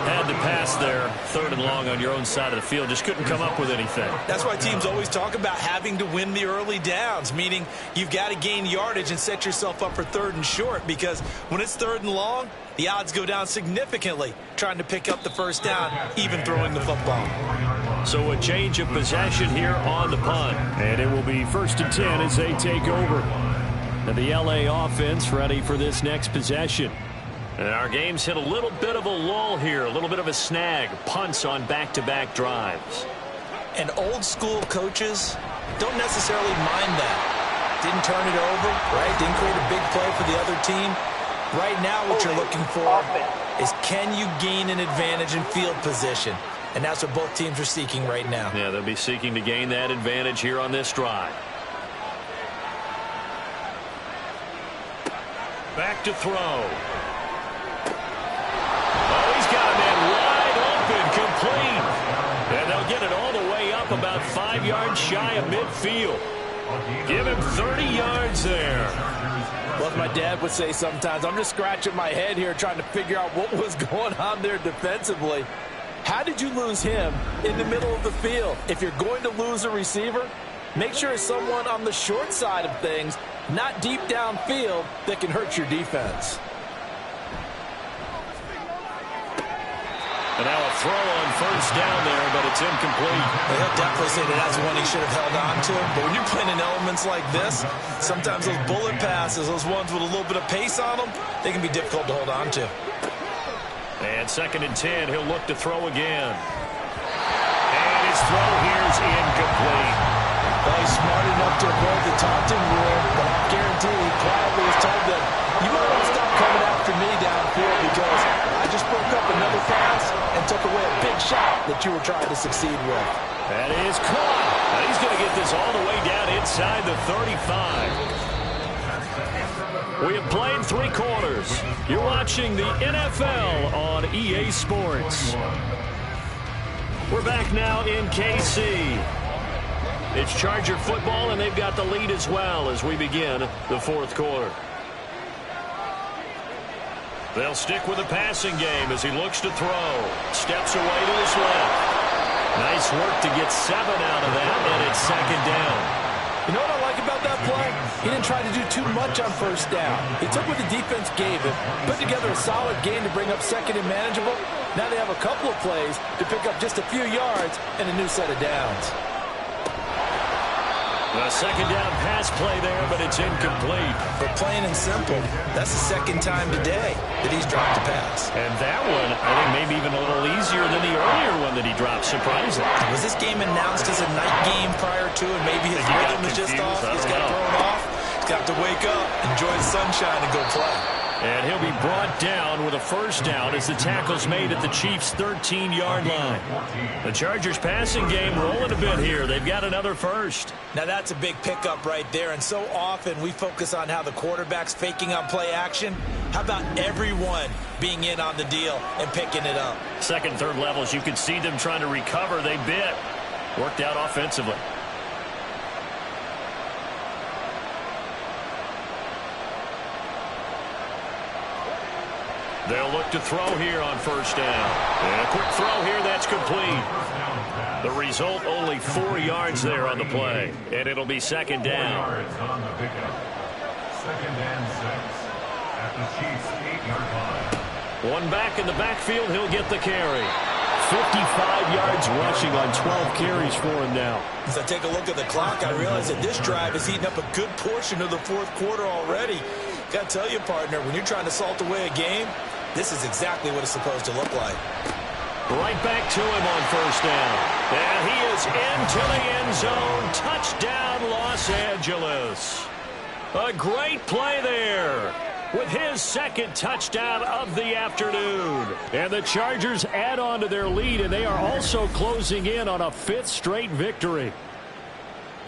Had to pass there, 3rd and long on your own side of the field. Just couldn't come up with anything. That's why teams always talk about having to win the early downs, meaning you've got to gain yardage and set yourself up for 3rd and short, because when it's 3rd and long, the odds go down significantly trying to pick up the first down, even throwing the football. So a change of possession here on the punt. And it will be 1st and 10 as they take over. And the L.A. offense ready for this next possession. And our game's hit a little bit of a lull here, a little bit of a snag. Punts on back-to-back drives. And old-school coaches don't necessarily mind that. Didn't turn it over, right? Didn't create a big play for the other team. Right now what you're looking for is, can you gain an advantage in field position? And that's what both teams are seeking right now. Yeah, they'll be seeking to gain that advantage here on this drive. Back to throw. shy of midfield. Give him 30 yards there. Well, as my dad would say sometimes, I'm just scratching my head here trying to figure out what was going on there defensively. How did you lose him in the middle of the field? If you're going to lose a receiver, make sure it's someone on the short side of things, not deep downfield, that can hurt your defense. And now a throw on first down there, but it's incomplete. Well, he'll definitely say that that's one he should have held on to. But when you're playing in elements like this, sometimes those bullet passes, those ones with a little bit of pace on them, they can be difficult to hold on to. And 2nd and 10, he'll look to throw again. And his throw here is incomplete. Well, he's smart enough to avoid the taunting rule, but I guarantee he quietly has told them, you might want to stop coming after me downfield because I just broke up another pass and took away a big shot that you were trying to succeed with. That is caught. Now he's going to get this all the way down inside the 35. We have played 3 quarters. You're watching the NFL on EA Sports. We're back now in KC. It's Charger football, and they've got the lead as well as we begin the 4th quarter. They'll stick with the passing game as he looks to throw. Steps away to his left. Nice work to get 7 out of that, and it's 2nd down. You know what I like about that play? He didn't try to do too much on first down. He took what the defense gave him, put together a solid game to bring up 2nd and manageable. Now they have a couple of plays to pick up just a few yards and a new set of downs. A 2nd down pass play there, but it's incomplete. For plain and simple, that's the 2nd time today that he's dropped a pass. And that one, I think maybe even a little easier than the earlier one that he dropped, surprisingly. Was this game announced as a night game prior to, and maybe his rhythm was just off? He's got thrown off. He's got to wake up, enjoy the sunshine, and go play. And he'll be brought down with a 1st down as the tackle's made at the Chiefs' 13-yard line. The Chargers' passing game rolling a bit here. They've got another 1st. Now that's a big pickup right there, and so often we focus on how the quarterback's faking on play action. How about everyone being in on the deal and picking it up? 2nd, 3rd levels, you can see them trying to recover. They bit. Worked out offensively. They'll look to throw here on 1st down. And a quick throw here, that's complete. The result, only 4 yards there on the play. And it'll be 2nd down. 2nd and 6 at the Chiefs' 8-yard line. One back in the backfield, he'll get the carry. 55 yards rushing on 12 carries for him now. As I take a look at the clock, I realize that this drive is eating up a good portion of the 4th quarter already. Got to tell you, partner, when you're trying to salt away a game, this is exactly what it's supposed to look like. Right back to him on 1st down. And he is into the end zone. Touchdown, Los Angeles. A great play there with his 2nd touchdown of the afternoon. And the Chargers add on to their lead, and they are also closing in on a 5th straight victory.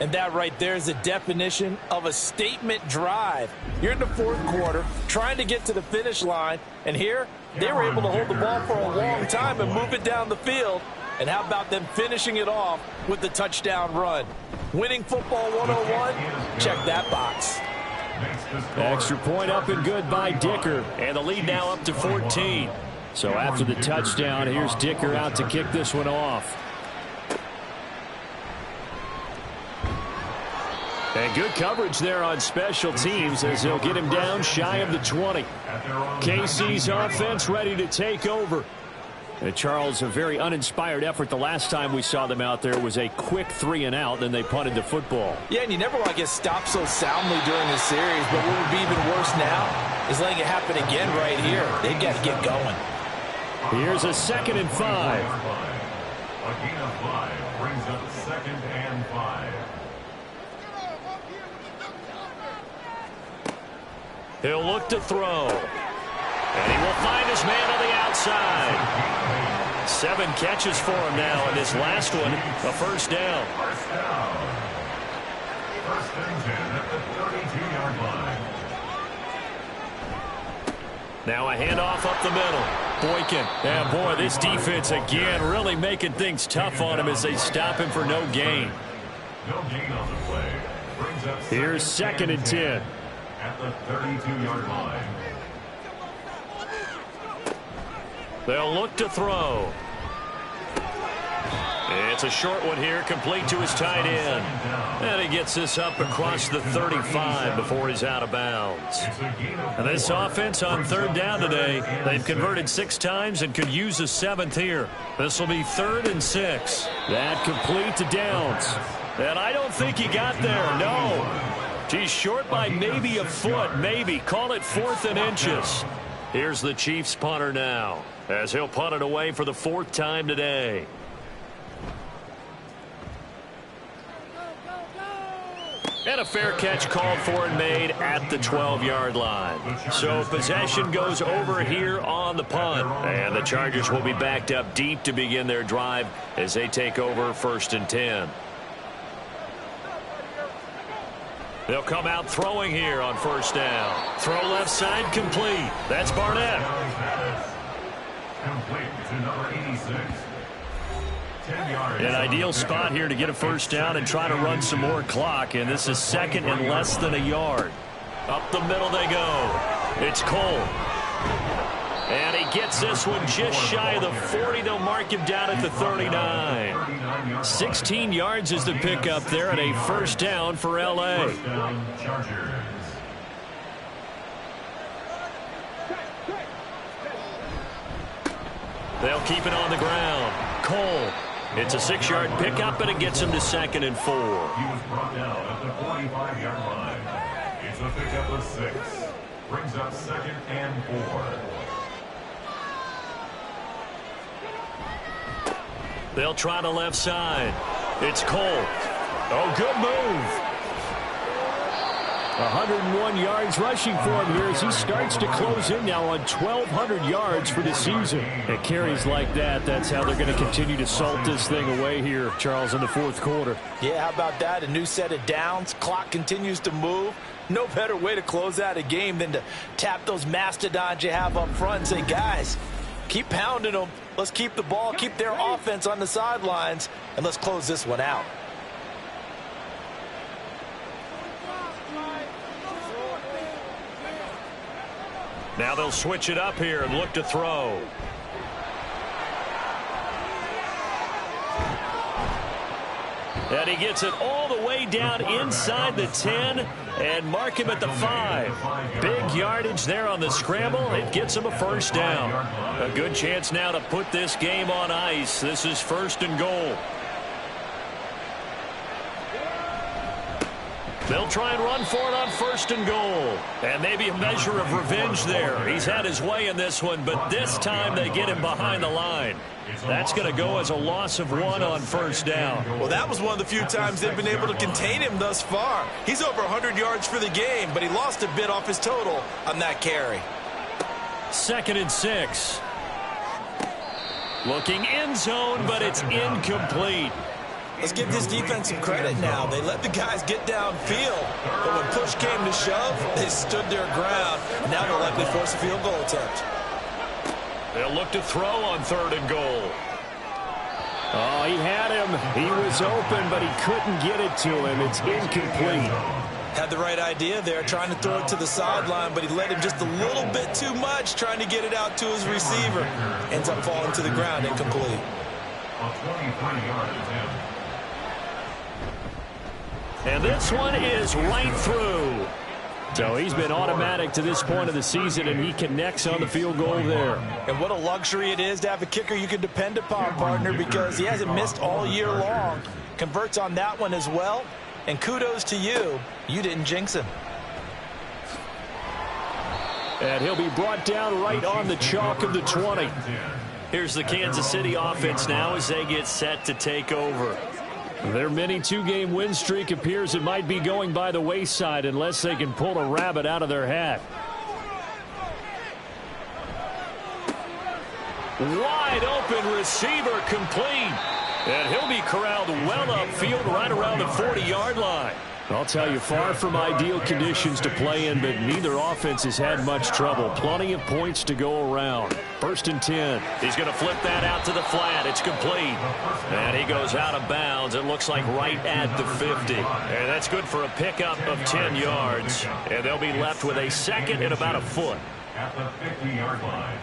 And that right there is the definition of a statement drive. You're in the 4th quarter, trying to get to the finish line, and here they were able to hold the ball for a long time and move it down the field. And how about them finishing it off with the touchdown run? Winning football 101, check that box. Extra point up and good by Dicker, and the lead now up to 14. So after the touchdown, here's Dicker out to kick this one off. And good coverage there on special teams as they'll get him down shy of the 20. KC's offense ready to take over. And Charles, a very uninspired effort the last time we saw them out there was a quick 3-and-out, then they punted the football. Yeah, and you never want to get stopped so soundly during the series, but what would be even worse now is letting it happen again right here. They've got to get going. Here's a 2nd and 5. A gain of 5 brings up 2nd and 5. He'll look to throw. And he will find his man on the outside. 7 catches for him now, and this last one, a 1st down. 1st down. 1st and 10 at the 32-yard line. Now a handoff up the middle. Boykin. And boy, this defense again really making things tough on him as they stop him for no gain. No gain on the play. Brings up Here's second and 10. At the 32-yard line. They'll look to throw. It's a short one here, complete to his tight end. And he gets this up across the 35 before he's out of bounds. And this offense on third down today, they've converted 6 times and could use a 7th here. This will be 3rd and 6. That complete to Downs. And I don't think he got there, no. He's short by maybe a foot, maybe. Call it 4th and inches. Here's the Chiefs punter now, as he'll punt it away for the 4th time today. And a fair catch called for and made at the 12-yard line. So possession goes over here on the punt. And the Chargers will be backed up deep to begin their drive as they take over 1st and 10. They'll come out throwing here on 1st down. Throw left side complete. That's Barnett. Complete to number 86. 10 yards. An ideal spot here to get a 1st down and try to run some more clock. And this is 2nd and less than a yard. Up the middle they go. It's Cole. And he gets this one just shy of the 40. They'll mark him down at the 39. 16 yards is the pickup there and a 1st down for L.A. First down, Chargers. They'll keep it on the ground. Cole. It's a 6-yard pickup, and it gets him to 2nd and 4. He was brought down at the 45-yard line. It's a pickup of 6. Brings up 2nd and 4. They'll try the left side. It's Cole. Oh, good move. 101 yards rushing for him here as he starts to close in now on 1,200 yards for the season. And carries like that, that's how they're going to continue to salt this thing away here, Charles, in the 4th quarter. Yeah, how about that? A new set of downs. Clock continues to move. No better way to close out a game than to tap those mastodons you have up front and say, guys, keep pounding them. Let's keep the ball, keep their offense on the sidelines, and let's close this one out. Now they'll switch it up here and look to throw. And he gets it all the way down inside the 10 and mark him at the 5. Big yardage there on the scramble. It gets him a 1st down. A good chance now to put this game on ice. This is 1st and goal. They'll try and run for it on 1st and goal. And maybe a measure of revenge there. He's had his way in this one, but this time they get him behind the line. That's going to go as a loss of 1 on 1st down. Well, that was one of the few times they've been able to contain him thus far. He's over 100 yards for the game, but he lost a bit off his total on that carry. 2nd and 6. Looking end zone, but it's incomplete. Let's give this defense some credit now. They let the guys get downfield, but when push came to shove, they stood their ground. Now they'll likely force a field goal attempt. They'll look to throw on 3rd and goal. Oh, he had him. He was open, but he couldn't get it to him. It's incomplete. Had the right idea there, trying to throw it to the sideline, but he let him just a little bit too much, trying to get it out to his receiver. Ends up falling to the ground, incomplete. A 23-yard attempt. And this one is right through. So he's been automatic to this point of the season, and he connects on the field goal there. And what a luxury it is to have a kicker you can depend upon, partner, because he hasn't missed all year long. Converts on that one as well. And kudos to you. You didn't jinx him. And he'll be brought down right on the chalk of the 20. Here's the Kansas City offense now as they get set to take over. Their mini 2-game win streak appears it might be going by the wayside unless they can pull a rabbit out of their hat. Wide open receiver complete. And he'll be corralled well upfield right around the 40-yard line. I'll tell you, far from ideal conditions to play in, but neither offense has had much trouble. Plenty of points to go around. 1st and 10. He's going to flip that out to the flat. It's complete. And he goes out of bounds. It looks like right at the 50. And that's good for a pickup of 10 yards. And they'll be left with a 2nd and about a foot. At the 50-yard line.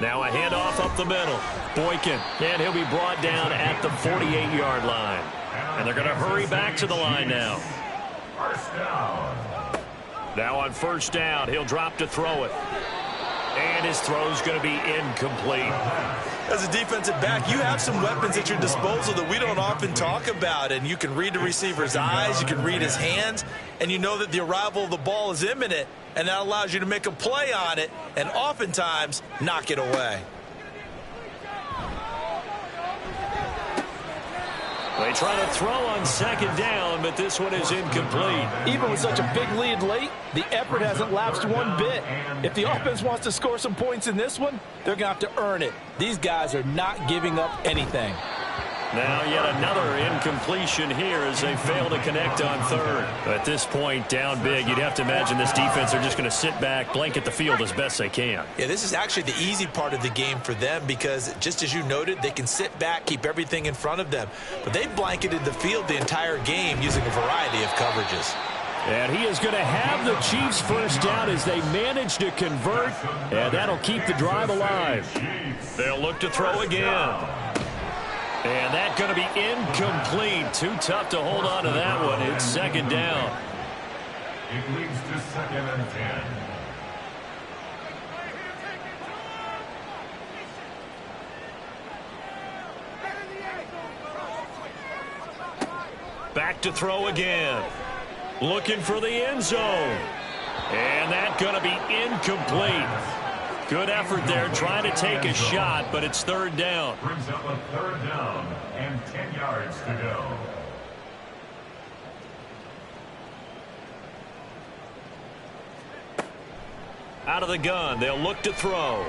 Now a handoff up the middle. Boykin. And he'll be brought down at the 48-yard line. And they're going to hurry back to the line now. First down. Now on 1st down, he'll drop to throw it. And his throw's going to be incomplete. As a defensive back, you have some weapons at your disposal that we don't often talk about. And you can read the receiver's eyes, you can read his hands, and you know that the arrival of the ball is imminent. And that allows you to make a play on it and oftentimes knock it away. They try to throw on 2nd down, but this one is incomplete. Even with such a big lead late, the effort hasn't lapsed one bit. If the offense wants to score some points in this one, they're going to have to earn it. These guys are not giving up anything. Now yet another incompletion here as they fail to connect on 3rd. At this point, down big, you'd have to imagine this defense are just going to sit back, blanket the field as best they can. Yeah, this is actually the easy part of the game for them because, just as you noted, they can sit back, keep everything in front of them. But they've blanketed the field the entire game using a variety of coverages. And he is going to have the Chiefs 1st down as they manage to convert, and that'll keep the drive alive. They'll look to throw again. And that's going to be incomplete. Too tough to hold on to that one. It's 2nd down. It leads to 2nd and 10. Back to throw again. Looking for the end zone. And that's going to be incomplete. Good effort there trying to take a shot, but it's 3rd down. Brings up a 3rd down and 10 yards to go. Out of the gun, they'll look to throw.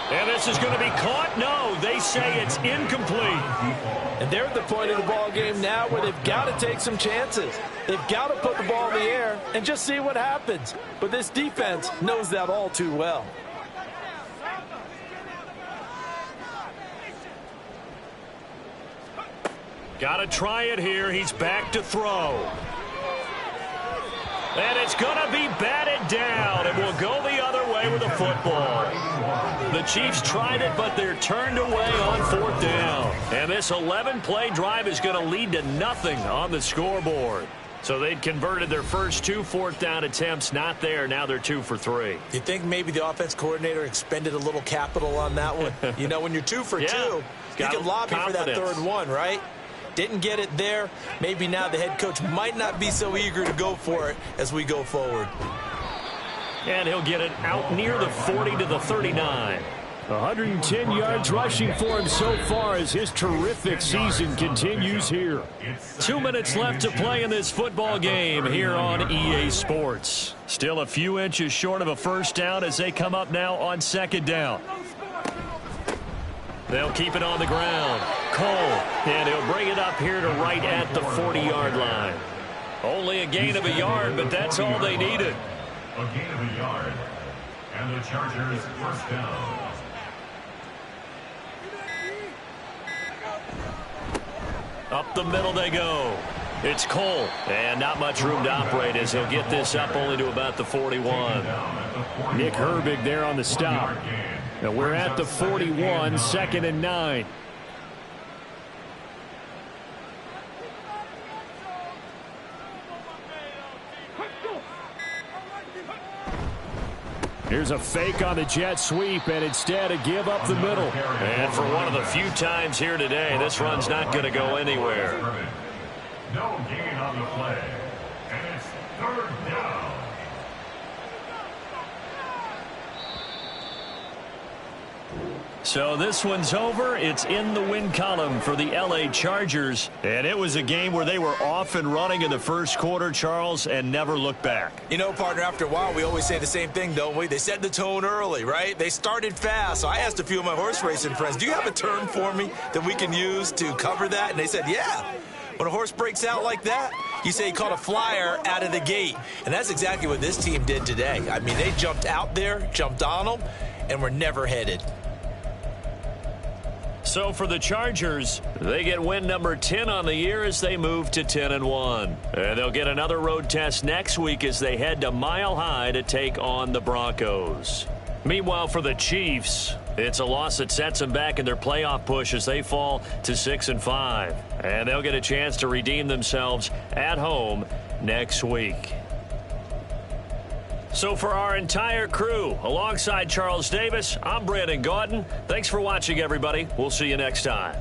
And this is going to be caught. No, they say it's incomplete. And they're at the point of the ball game now where they've got to take some chances. They've got to put the ball in the air and just see what happens. But this defense knows that all too well. Got to try it here. He's back to throw. And it's going to be batted down. It will go the other way with the football. The Chiefs tried it, but they're turned away on 4th down. And this 11-play drive is going to lead to nothing on the scoreboard. So they'd converted their first 2 4th down attempts. Not there. Now they're 2 for 3. You think maybe the offense coordinator expended a little capital on that one? You know, when you're 2 for 2, you can lobby for that 3rd one, right? Didn't get it there. Maybe now the head coach might not be so eager to go for it as we go forward. And he'll get it out near the 40 to the 39. 110 yards rushing for him so far as his terrific season continues here. 2 minutes left to play in this football game here on EA Sports. Still a few inches short of a 1st down as they come up now on 2nd down. They'll keep it on the ground. Cole, and he'll bring it up here to right at the 40-yard line. Only a gain of a yard, but that's all they needed. A gain of a yard. And the Chargers 1st down. Up the middle they go. It's Cole. And not much room to operate as he'll get this up only to about the 41. Nick Herbig there on the stop. Now we're at the 41, 2nd and 9. Here's a fake on the jet sweep, and instead a give up the middle. And for one of the few times here today, this run's not going to go anywhere. No gain on the play. And it's 3rd down. So this one's over. It's in the win column for the L.A. Chargers. And it was a game where they were off and running in the first quarter, Charles, and never looked back. You know, partner, after a while, we always say the same thing, don't we? They set the tone early, right? They started fast. So I asked a few of my horse racing friends, do you have a term for me that we can use to cover that? And they said, yeah. When a horse breaks out like that, you say he caught a flyer out of the gate. And that's exactly what this team did today. I mean, they jumped out there, jumped on them, and were never headed. So for the Chargers, they get win number 10 on the year as they move to 10-1. And they'll get another road test next week as they head to Mile High to take on the Broncos. Meanwhile, for the Chiefs, it's a loss that sets them back in their playoff push as they fall to 6-5. And they'll get a chance to redeem themselves at home next week. So for our entire crew, alongside Charles Davis, I'm Brandon Gaudin. Thanks for watching, everybody. We'll see you next time.